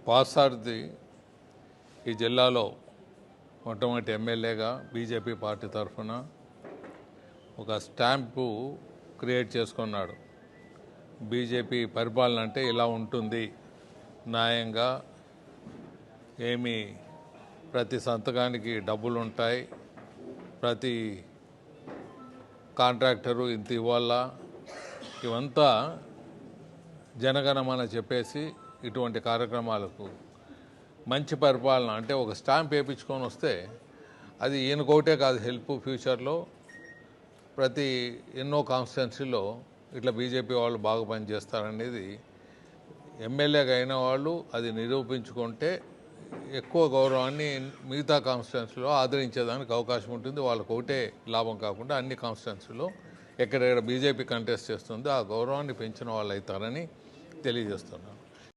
పాసార్ది ఈ జిల్లాలో మొట్టమొదటి ఎమ్మెల్యేగా బీజేపీ పార్టీ తరఫున ఒక స్టాంపు క్రియేట్ చేసుకున్నాడు. బీజేపీ పరిపాలన అంటే ఇలా ఉంటుంది, న్యాయంగా, ఏమి ప్రతి సంతకానికి డబ్బులు ఉంటాయి, ప్రతి కాంట్రాక్టరు ఇంత ఇవ్వాలా, ఇవంతా జనగణమన చెప్పేసి ఇటువంటి కార్యక్రమాలకు మంచి పరిపాలన అంటే ఒక స్టాంప్ వేయించుకొని వస్తే అది ఈయనకోటే కాదు హెల్ప్, ఫ్యూచర్లో ప్రతి ఎన్నో కాన్స్టిట్యున్సీలో ఇట్లా బీజేపీ వాళ్ళు బాగా పనిచేస్తారనేది ఎమ్మెల్యేగా అయిన వాళ్ళు అది నిరూపించుకుంటే ఎక్కువ గౌరవాన్ని మిగతా కాన్స్టిట్యున్సీలో ఆదరించేదానికి అవకాశం ఉంటుంది. వాళ్ళకు ఒకటే లాభం కాకుండా అన్ని కాన్స్టిట్యున్సీలో ఎక్కడెక్కడ బీజేపీ కంటెస్ట్ చేస్తుందో ఆ గౌరవాన్ని పెంచిన వాళ్ళు అవుతారని తెలియజేస్తున్నారు.